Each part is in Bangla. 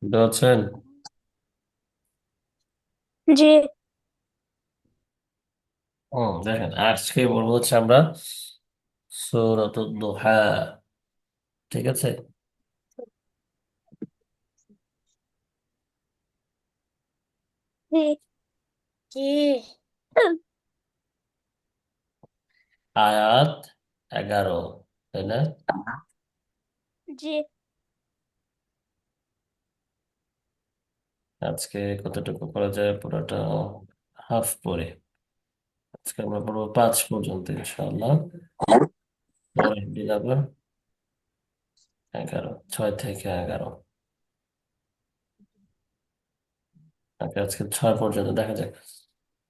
বুঝতে পারছেন? জি। দেখেন আজকে বলবো হচ্ছে আমরা সূরাতুদ দুহা। ঠিক আছে? জি। জি। আয়াত 11, তাই না? জি। আজকে কতটুকু করা যায় পুরোটা হাফ পরে। আজকে আমরা পড়বো 5 পর্যন্ত ইনশাআল্লাহ। পরের দিন আবার 11, 6 থেকে 11। আজকে 6 পর্যন্ত দেখা যাক।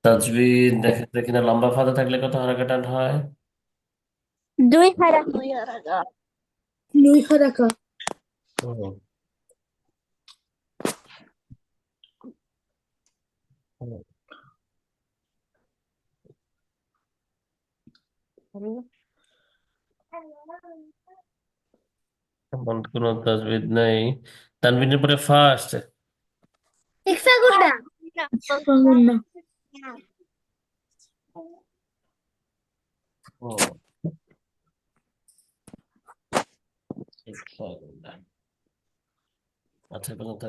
তাজবিদ দেখে দেখি না, লম্বা ফাঁদা থাকলে কত হারাকাটান হয়? দুই হারাকা। দুই হারাকা। দুই হারাকা। হুম, হুম। এমন কোনো তাজবিদ নেই। তানবিনের পরে ফা আসছে। ইকফাগুন্না। ইকফাগুন্না। হুম, ইনশাআল্লাহ। আচ্ছা বলুন তো,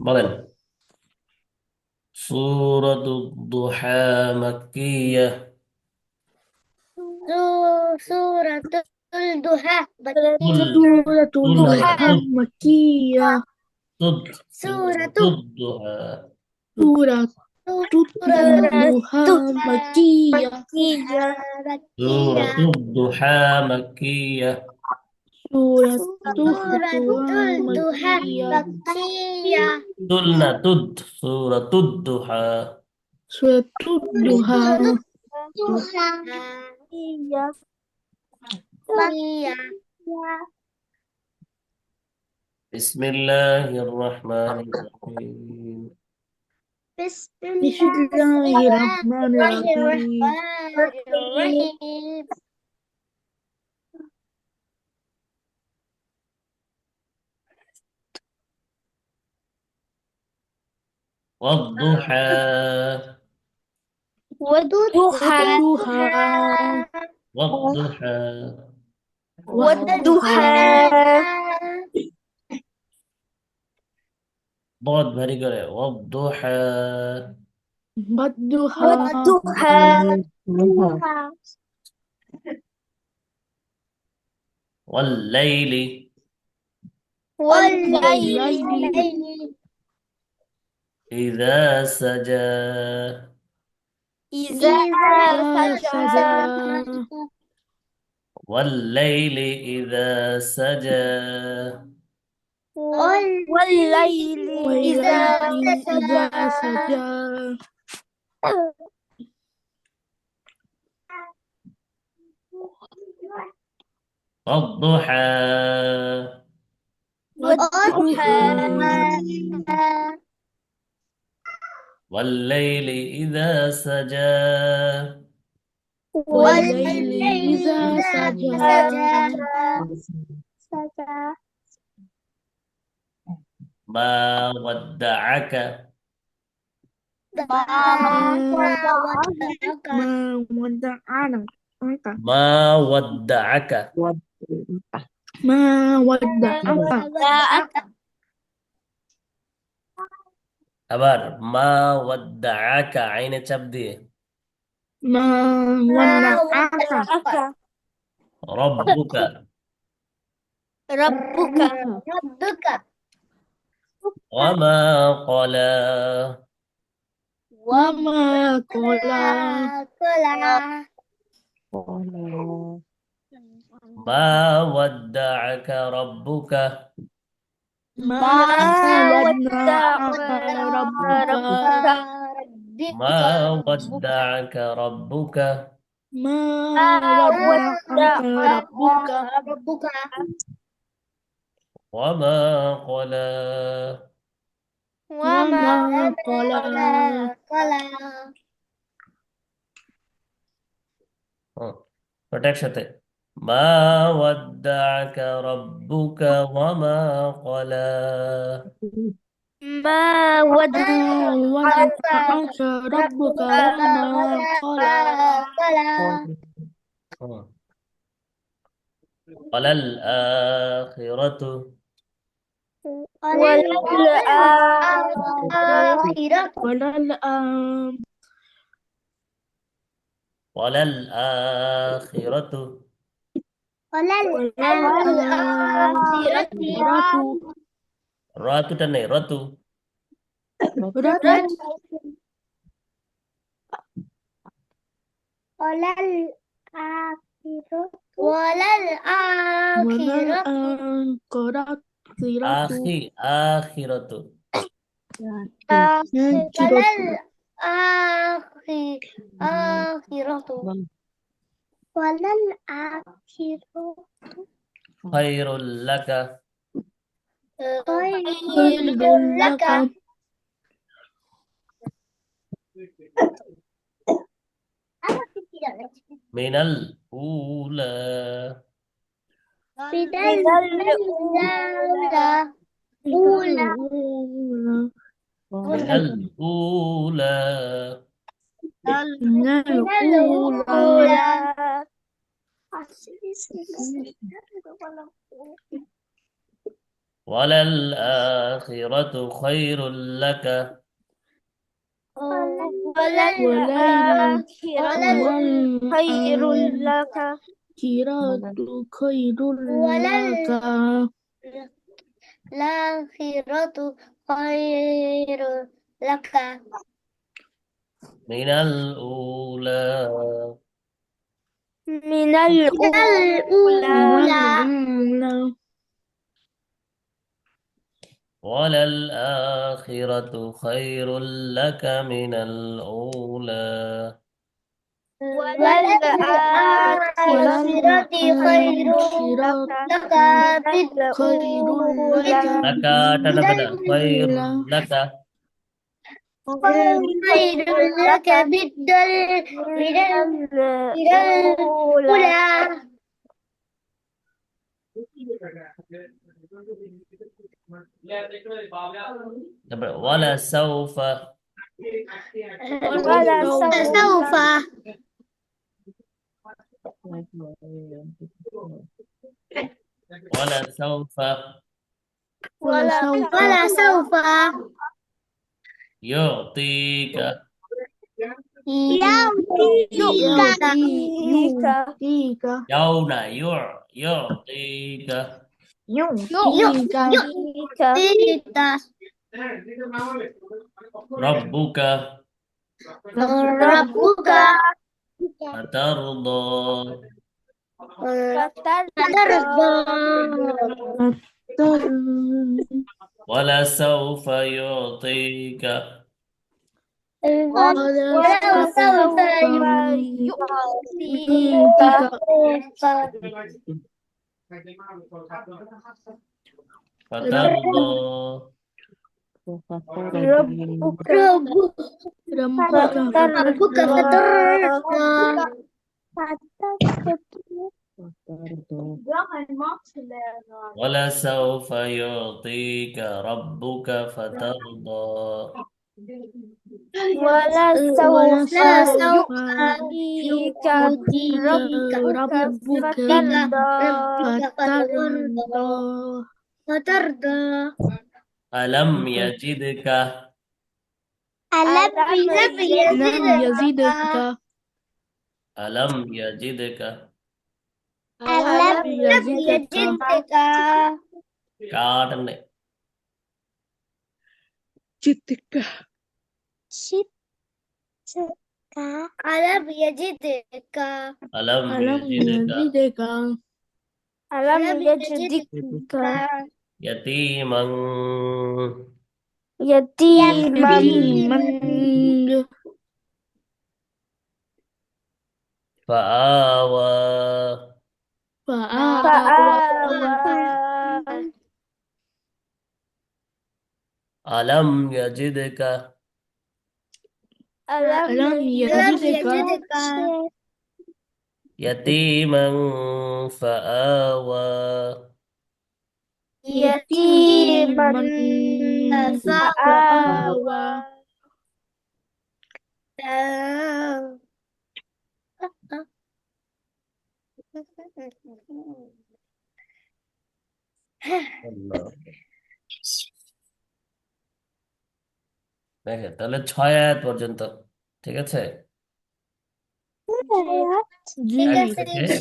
বলেন। সূরাতুদ দুহা মাক্কিয়াহ। سورة الضحى তুল مكية. سورة তুল হবে না, الضحى তুদ। مكية. তুদ سورة তুদ দুহা। سورة سورة الضحى مكية. مكية. مكية. সূরাতুদ দুহা মাক্কিয়াহ। سورة الضحى তুল مكية. مكية. তুল না, তুদ। সূরাতুদ দুহা। سورة الضحى مكية. مكية. বিসমিল্লাহির রহমানির রহিম। بسم بسم الله الله الرحمن الرحمن الرحيم. والضحى. والضحى. والضحى. والضحى. ضاد ভারী করে والضحى. والضحى. والليل والليل إذا سجى. إذا سجى. والليل إذا سجى. والليل إذا سجى. والضحى. والضحى. والليل إذا سجى. والليل إذا سجى. ما ودعك. ما ودعنا. ما ودعك. ما ودعك. আবার মা ওয়াদ্দাআকা, আইনে চাপ দিয়ে। ما ودعك রব্বুকা। ربك. ربك. ওয়ামা ক্বালা। وما قلى. قلى. মা ওয়াদ্দাআকা রব্বুকা। ما ودعك ربك. মা ওয়াদ্দাআকা রব্বুকা। ما ودعك ربك. ওয়ামা ক্বালা। وما قلى. হুম, ওটা একসাথে। ما ودعك ربك وما قلى. ما ودعك ربك وما قلى وللآخرة وللآخرة وللآخرة وللآخرة ratu dan ratu. وللآخرة Akhiratu. Khairul laka. خير لك Minal ula. من الأولى Minal ula. من الأولى Walal akhiratu khairul laka. وللآخرة خير لك خير لك الآخرة خير لك Minal ula. من الأولى Walal akhiratu khairul laka minal ula. وللآخرة خير لك خير بالأولى لك Laka tanda pada khairul laka. خير لك بالأولى Wala saufa. سوف Wala saufa ولسوف سوف yu'tika. يعطيك Yu'tika. يعطيك Rabbuka ربك fatarda. فترضى Wala saufa yu'tika. ولسوف يعطيك Fatarda. ربك ربك Wala saufa yu'tika rabbuka fatarda. ولسوف ولسوف يعطيك يعطيك ربك ربك فترضى Alam yajidka. ألم لم يزدك Alam yajidka. ألم يزدك يجدك Kaatane. جدك ألم يجدك Alam ألم yajidka. يزدك ألم يجدك Yatiman يتيما يتيما fa'awa. فآوى فآوى Alam yajidka. ألم يزدك يتيما فآوى. يتيما يتيما فآوى فآوى আল্লাহ। দেখেন তাহলে 6 আয়াত পর্যন্ত, ঠিক আছে। জি এক ঠিক থেকে আছে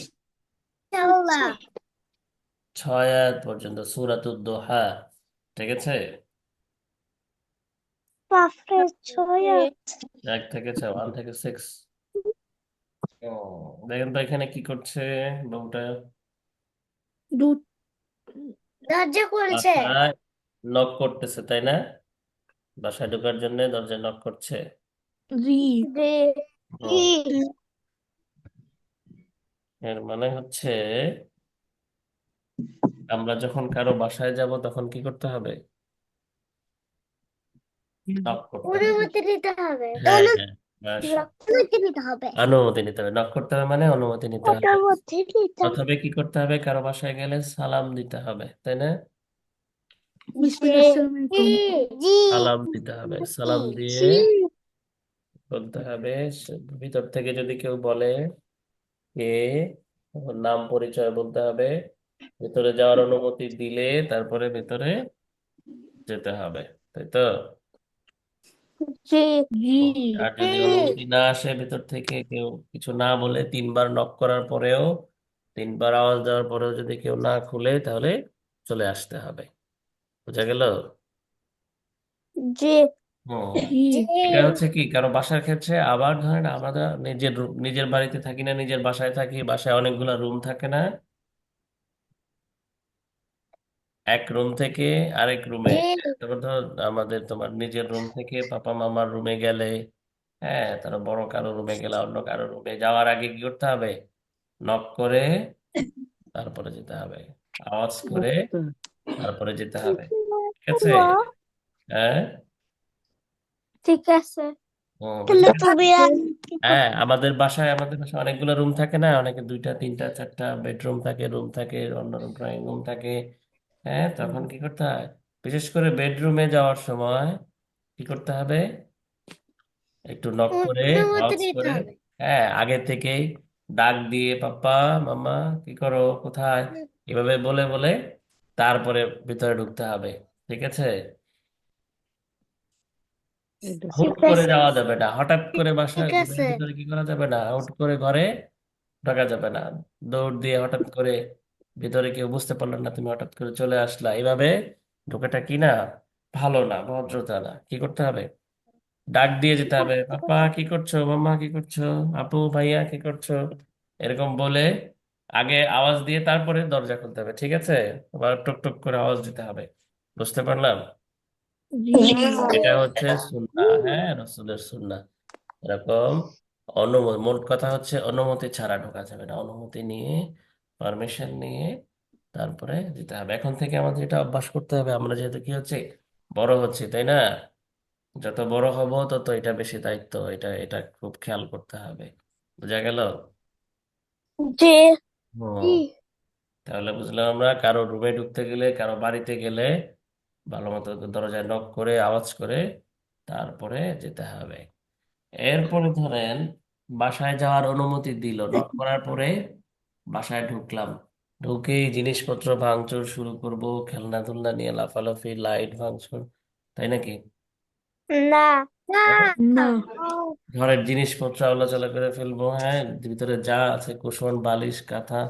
ইনশাআল্লাহ 6 আয়াত পর্যন্ত সূরাতুদ দোহা, ঠিক আছে। পাপে ছয় 1 থেকে 6, 1 থেকে 6। ও, দেখেন তো এখানে কি করছে বউটা। দুধ দরজা খুলছে বাসায় নক করতেছে, তাই না? বাসায় ঢোকার জন্য দরজায় নক করছে। জি জি হুম, এর মানে হচ্ছে আমরা যখন কারো বাসায় যাব তখন কি করতে হবে? নক করতে হবে। অনুমতি নিতে হবে হ্যাঁ হ্যাঁ, মাশাআল্লাহ। অনুমতি নিতে হবে অনুমতি নিতে হবে, নক করতে হবে মানে অনুমতি নিতে হবে। অনুমতি নিতে হবে প্রথমে কি করতে হবে? কারো বাসায় গেলে সালাম দিতে হবে, তাই না? বিসমিল্লাহ আসসালামু জি আলাইকুম জি সালাম দিতে হবে, সালাম দিয়ে জি বলতে হবে। ভিতর থেকে যদি কেউ বলে কে, ওর নাম পরিচয় বলতে হবে। ভেতরে যাওয়ার অনুমতি দিলে তারপরে ভেতরে যেতে হবে, তাই তো। জি জি আর যদি অনুমতি না আসে ভেতর থেকে, কেউ কিছু না বলে, 3 বার নক করার পরেও, 3 বার আওয়াজ দেওয়ার পরেও যদি কেউ না খুলে, তাহলে চলে আসতে হবে। বুঝা গেল? জি হুম। জি জি এটা হচ্ছে কি কারো বাসার ক্ষেত্রে। আবার ধরেন আমরা নিজের বাড়িতে থাকি না, নিজের বাসায় থাকি, বাসায় অনেকগুলা রুম থাকে না, এক রুম থেকে আরেক রুমে। তারপর ধর তোমার নিজের রুম থেকে পাপা মামার রুমে গেলে, হ্যাঁ, তারা বড় কারো রুমে গেলে, অন্য কারো রুমে যাওয়ার আগে কি করতে হবে? নক করে তারপরে যেতে হবে, আওয়াজ করে তারপরে যেতে হবে, ঠিক আছে। হ্যাঁ। ঠিক আছে বুঝে তাহলে গেছে? তুমি হ্যাঁ, আমাদের বাসায় অনেকগুলো রুম থাকে না, অনেকে 2টা 3টা 4টা বেডরুম থাকে, রুম থাকে, অন্য রুম ড্রয়িং রুম থাকে। হ্যাঁ, তখন কি করতে হয়? বিশেষ করে বেডরুমে যাওয়ার সময় কি করতে হবে? একটু নক করে, অনুমতি আওয়াজ নিতে করে, হবে হ্যাঁ, আগে থেকেই ডাক দিয়ে পাপ্পা মামা কি করো, কোথায়, এভাবে বলে বলে তারপরে ভিতরে ঢুকতে হবে, ঠিক আছে। হুট ঠিক করে আছে যাওয়া যাবে না, হঠাৎ করে বাসায় ঠিক রুমের আছে ভিতরে কি করা যাবে না, হুট করে ঘরে ঢোকা যাবে না। দৌড় দিয়ে হঠাৎ করে ভিতরে কেউ বুঝতে পারলো না, তুমি হঠাৎ করে চলে আসলা, এইভাবে ঢোকাটা কি না, ভালো না, ভদ্রতা না। কি করতে হবে? ডাক দিয়ে যেতে হবে, পাপা কি করছো, মাম্মা কি করছো, আপু ভাইয়া কি করছো, এরকম বলে আগে আওয়াজ দিয়ে তারপরে দরজা খুলতে হবে, ঠিক আছে। আবার টুক টুক করে আওয়াজ দিতে হবে। বুঝতে পারলাম? জি এটা হচ্ছে সুন্নাহ, হ্যাঁ, রসুলের সুন্নাহ। এরকম মোট কথা হচ্ছে অনুমতি ছাড়া ঢোকা যাবে না, অনুমতি নিয়ে, পারমিশন নিয়ে তারপরে যেতে হবে। এখন থেকে আমাদের এটা অভ্যাস করতে হবে, আমরা যেহেতু কি হচ্ছে, বড় হচ্ছে, তাই না? যত বড় হব তত এটা বেশি দায়িত্ব, এটা এটা খুব খেয়াল করতে হবে। বুঝা গেল? জি হুম। তাহলে বুঝলাম আমরা কারো রুমে ঢুকতে গেলে, কারো বাড়িতে গেলে ভালো মতো দরজায় নক করে আওয়াজ করে তারপরে যেতে হবে। এরপরে ধরেন বাসায় যাওয়ার অনুমতি দিল, নক করার পরে বাসায় ঢুকলাম, ঢুকেই জিনিসপত্র ভাঙচুর শুরু করব, খেলনা ধুলনা নিয়ে লাফালাফি, লাইট ভাঙচুর, তাই নাকি? না না হ্যাঁ? না ঘরের জিনিসপত্র আলাদা করে ফেলবো, হ্যাঁ, ভিতরে যা আছে কুশন বালিশ কাঁথা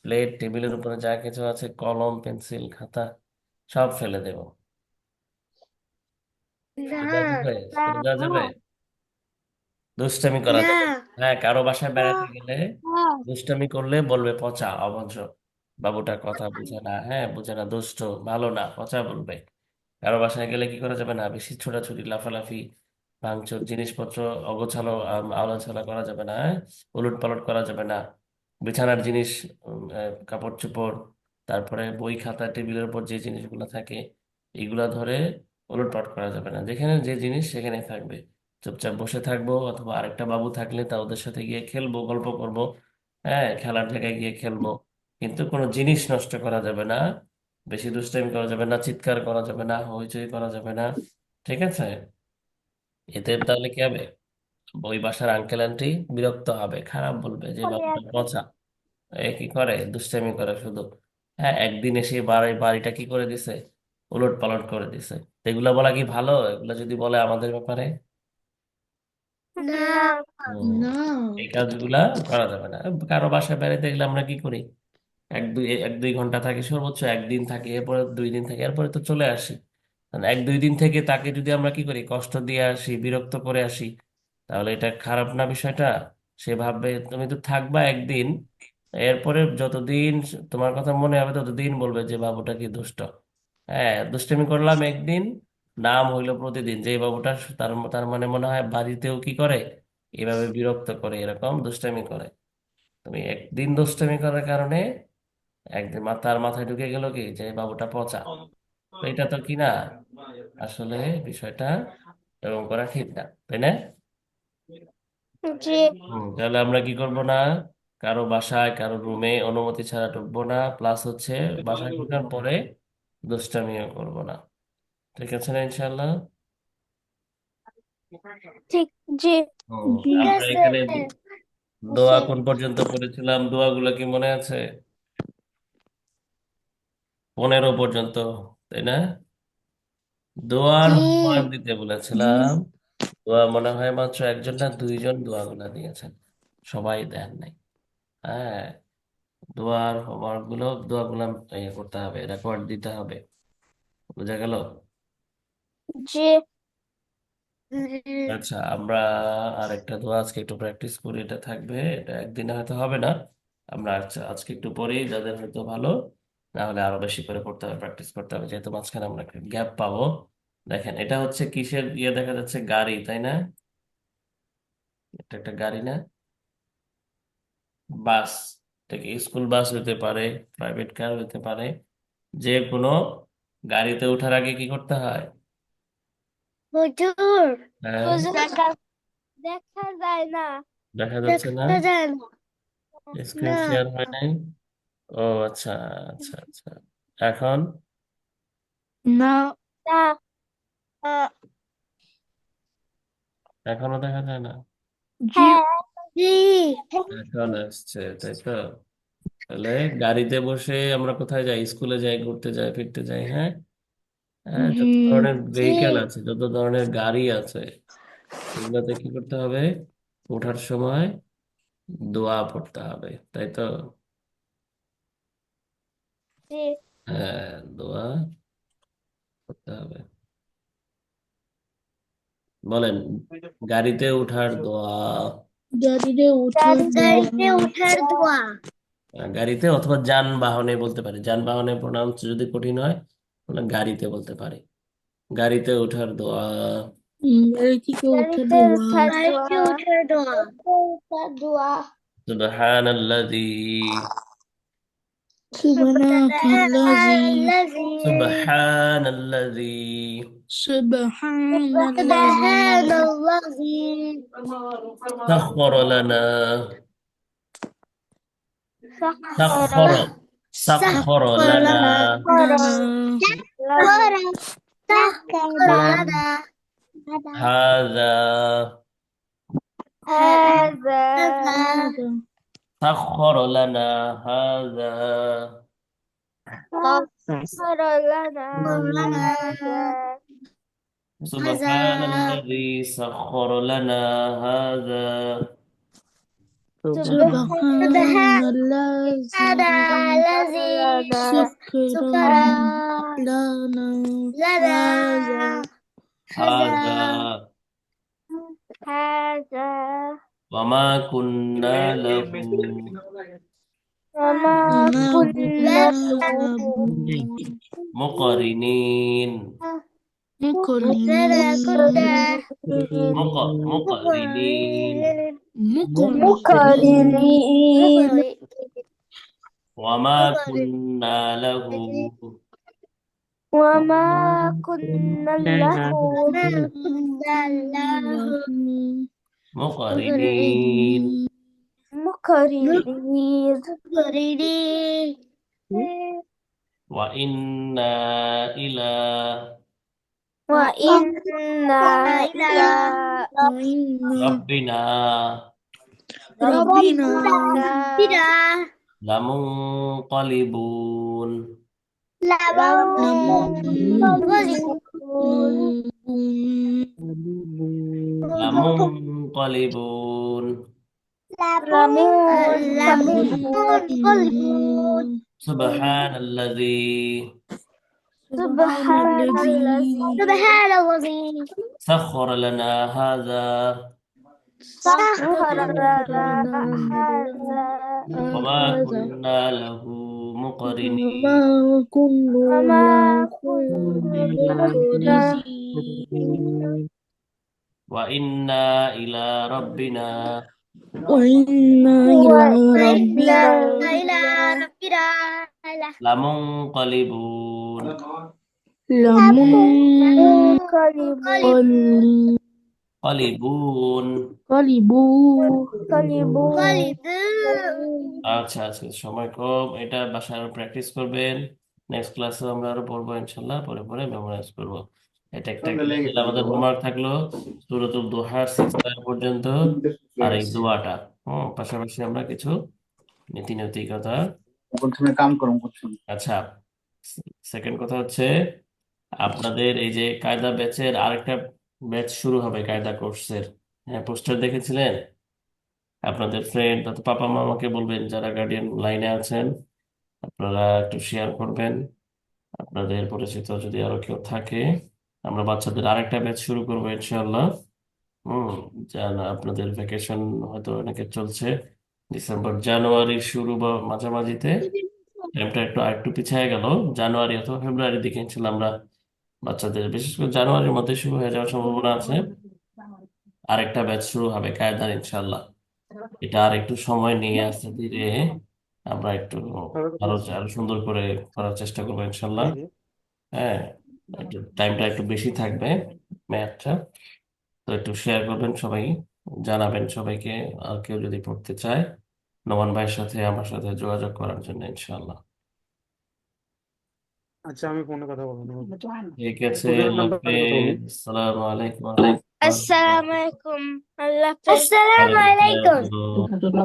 প্লেট টেবিলের উপরে যা কিছু আছে, কলম পেন্সিল খাতা, সব ফেলে দেবো। স্কুলে যাওয়া যাবে? স্কুলে যাওয়া যাবে? দুষ্টামি করা না যাবে না। হ্যাঁ, কারো বাসায় না বেড়াতে গেলে দুষ্টামি করলে বলবে পচা, অভদ্র, বাবুটা কথা বুঝে না, হ্যাঁ বুঝে না, দুষ্ট, ভালো না, পচা বলবে। কারো বাসায় গেলে কি করা যাবে না? বেশি ছোটাছুটি, লাফালাফি, ভাঙচুর, জিনিসপত্র অগোছালো আলোচনা করা যাবে না, হ্যাঁ, উলট পালট করা যাবে না। বিছানার জিনিস, কাপড় চোপড়, তারপরে বই খাতা টেবিলের উপর যে জিনিসগুলো থাকে, এগুলা ধরে উলট পালট করা যাবে না। যেখানে যে জিনিস সেখানে থাকবে, চুপচাপ বসে থাকবো, অথবা আরেকটা বাবু থাকলে তা ওদের সাথে গিয়ে খেলবো, গল্প করব, হ্যাঁ, খেলার জায়গায় গিয়ে খেলবো, কিন্তু কোনো জিনিস নষ্ট করা যাবে না, বেশি দুষ্টামি করা যাবে না, চিৎকার করা যাবে না, হইচই করা যাবে না। ঠিক আছে? এতে তাহলে কি হবে, ওই বাসার আঙ্কেল আন্টি বিরক্ত হবে, খারাপ বলবে যে বাবাটা পচা, এ কি করে, দুষ্টামি করে শুধু। হ্যাঁ, একদিন এসে বাড়িটা কি করে দিছে, উলট পালট করে দিছে। তো এগুলা বলা কি ভালো, এগুলা যদি বলে আমাদের ব্যাপারে? না হুম, না। এই কাজগুলা করা যাবে না। কারো বাসায় বেড়াইতে গেলে আমরা কি করি, এক দুই ঘন্টা থাকি, সর্বোচ্চ একদিন থাকি, এরপরে 2 দিন থাকি, এরপরে তো চলে আসি। মানে 1 2 দিন থেকে তাকে যদি আমরা কি করি, কষ্ট দিয়ে আসি, বিরক্ত করে আসি, তাহলে এটা খারাপ না বিষয়টা? সে ভাববে তুমি তো থাকবা একদিন, এরপরে যতদিন তোমার কথা মনে হবে ততদিন বলবে যে বাবুটা কি দুষ্ট। হ্যাঁ, দুষ্টামি করলাম একদিন, নাম হইলো প্রতিদিন, যে এই বাবুটা তার তার মানে মনে হয় বাড়িতেও কি করে, এভাবে বিরক্ত করে, এরকম দুষ্টামি করে। তুমি একদিন দুষ্টামি করার কারণে একদিন তার মাথায় ঢুকে গেল কি যে বাবুটা পচা। তো এটা তো কি না, আসলে বিষয়টা এরকম করা ঠিক না, তাই না? জি তাহলে আমরা কি করব না, কারো বাসায় কারো রুমে অনুমতি ছাড়া ঢুকবো না, প্লাস হচ্ছে বাসায় ঢোকার পরে দুষ্টামিও করব না। ঠিক আছে না, ইনশাল্লাহ? ঠিক জি জি। ঠিক আমরা আছে এখানে দোয়া কোন পর্যন্ত পড়েছিলাম, দোয়াগুলো কি মনে আছে? 15 পর্যন্ত, তাই না? দোয়ার জি হোমওয়ার্ক দিতে জি। বলেছিলাম। দোয়া মনে হয় মাত্র একজন না দুইজন দোয়াগুলা দিয়েছেন, সবাই দেন নাই। হ্যাঁ, দোয়ার হোমওয়ার্ক গুলো, দোয়াগুলো ইয়ে করতে হবে, রেকর্ড দিতে হবে। বুঝা গেল? জি আচ্ছা, আমরা আরেকটা দোয়া আজকে একটু প্র্যাকটিস করি, এটা থাকবে, এটা একদিনে হয়তো হবে না। আমরা আজকে একটু পরেই, যাদের হয়তো ভালো, না হলে আরো বেশি করে পড়তে হবে, প্র্যাকটিস করতে হবে, যেহেতু মাঝখানে আমরা একটা গ্যাপ পাবো। দেখেন, এটা হচ্ছে কিসের ইয়ে, দেখা যাচ্ছে গাড়ি, তাই না? এটা একটা গাড়ি না? বাস, থেকে স্কুল বাস হতে পারে, প্রাইভেট কার হতে পারে, যে কোনো গাড়িতে ওঠার আগে কি করতে হয়? হুজুর হ্যাঁ, হুজুর দেখা দেখা যায় না দেখা যাচ্ছে না, দেখা যায় না স্ক্রিন না শেয়ার হয় নাই। ও আচ্ছা, আচ্ছা আচ্ছা। এখন, না। না আহ, এখনো দেখা যায় না? জি। হ্যাঁ জি এখন আসছে, তাই তো? তাহলে গাড়িতে বসে আমরা কোথায় যাই, স্কুলে যাই, ঘুরতে যাই, ফিরতে যাই, হ্যাঁ। হ্যাঁ, জি। যত ধরনের জি ভেহিকেল আছে, যত ধরনের গাড়ি আছে, এগুলোতে কি করতে হবে, ওঠার সময় দোয়া পড়তে হবে, তাই তো? জি হ্যাঁ, দোয়া করতে হবে। বলেন, গাড়িতে ওঠার দোয়া। গাড়িতে ওঠার গাড়িতে দোয়া। উঠার দোয়া গাড়িতে অথবা যানবাহনে বলতে পারি, যানবাহনে প্রোনাউন্স যদি কঠিন হয় তাহলে গাড়িতে বলতে পারি। গাড়িতে ওঠার দোয়া। গাড়ি থেকে ওঠার গাড়িতে দোয়া। উঠার গাড়িতে উঠার দোয়া উঠার দোয়া সুবহানাল্লাযী, সুবহানাল্লাযী। সুবহানাল্লাযী সুবহানাল্লাযী, সুবহানাল্লাযী। সুবহানাল্লাযী সাখখার লানা, سخر সাখখার, সাখখার سخر লানা, লানা। سخر لنا হাযা, هذا هذا. সাখখার লানা হাযা, سخر لنا هذا هذا সুবহানাল্লাযী সাখখার লানা হাযা। سبحان সুবহানাল্লাযী الذي সাখখারা سخر লানা لنا হাযা হাযা هذا ওয়ামা কুন্না লাহু وما وما كنا كنا له له মুকারিনিন, وما كنا مقرنين. মুকারিনিন, مقرنين. مقرنين ওয়ামা কুন্না লাহু وما كنا له كنا له له মুকারিনিন। Karidir. وإنا إلى Wa inna ila ربنا ربنا rabbina لمنقلبون lamunqalibun. لمنقلبون Lamunqalibun. سبحان الذي Subhanallah. سخر لنا هذا Sakhkhara lana لنا hadza وما هذا كنا له مقرنين وما كنا wama له kunna مقرنين وإنا إلى ربنا وإنا wa إلى inna ربنا ila rabbina لمنقلبون lamunqalibun. قلبون Qalibun. আচ্ছা আজকে সময় কম, এটা বাসায় আরো প্র্যাকটিস করবেন। নেক্সট ক্লাসে আমরা আরো পড়বো ইনশাল্লাহ, পরে পরে মেমোরাইজ করবো। এটা একটা তাহলে আমাদের হোমওয়ার্ক থাকলো সূরাতুল দুহার 6 আয়াত পর্যন্ত আর এই দোয়াটা। পাশাপাশি আমরা কিছু নীতি নৈতিকতা। আচ্ছা, সেকেন্ড কথা হচ্ছে আপনাদের এই যে কায়দা ব্যাচের আরেকটা ব্যাচ শুরু হবে, কায়দা কোর্সের। হ্যাঁ, পোস্টার দেখেছিলেন? আপনাদের ফ্রেন্ড অথবা পাপা মামাকে বলবেন, যারা গার্ডিয়ান লাইনে আছেন আপনারা একটু শেয়ার করবেন। আপনাদের পরিচিত যদি আরো কেউ থাকে, আমরা বাচ্চাদের আরেকটা ব্যাচ শুরু করবো ইনশাআল্লাহ। হম জানা আপনাদের ভ্যাকেশন হয়তো অনেকে চলছে, ডিসেম্বর জানুয়ারির শুরু বা মাঝামাঝিতে। টাইমটা একটু আরেকটু পিছিয়ে গেল, জানুয়ারি অথবা ফেব্রুয়ারির দিকে ইনশাল্লাহ আমরা বাচ্চাদের, বিশেষ করে জানুয়ারির মধ্যে শুরু হয়ে যাওয়ার সম্ভাবনা আছে, আরেকটা ব্যাচ শুরু হবে কায়দার ইনশাল্লাহ। এটা আর একটু সময় নিয়ে আস্তে ধীরে আমরা একটু আরো আরো সুন্দর করে করার চেষ্টা করবো ইনশাল্লাহ। হ্যাঁ, একটু টাইমটা একটু বেশি থাকবে ম্যাথটা। তো একটু শেয়ার করবেন সবাই, জানাবেন সবাইকে। আর কেউ যদি পড়তে চায় নোমান ভাইয়ের সাথে আমার সাথে যোগাযোগ করার জন্য ইনশাল্লাহ। আচ্ছা, আমি ফোনে কথা বলবো। ঠিক আছে, স্টুডেন্ট আল্লাহ নাম্বার কথা বলুন। হাফেজ, আসসালামু আলাইকুম ওয়া রাহমাতুল্লাহ। Assalamualaikum. Allah Hafiz. ওয়ালাইকুম Assalamualaikum. আসসালাম।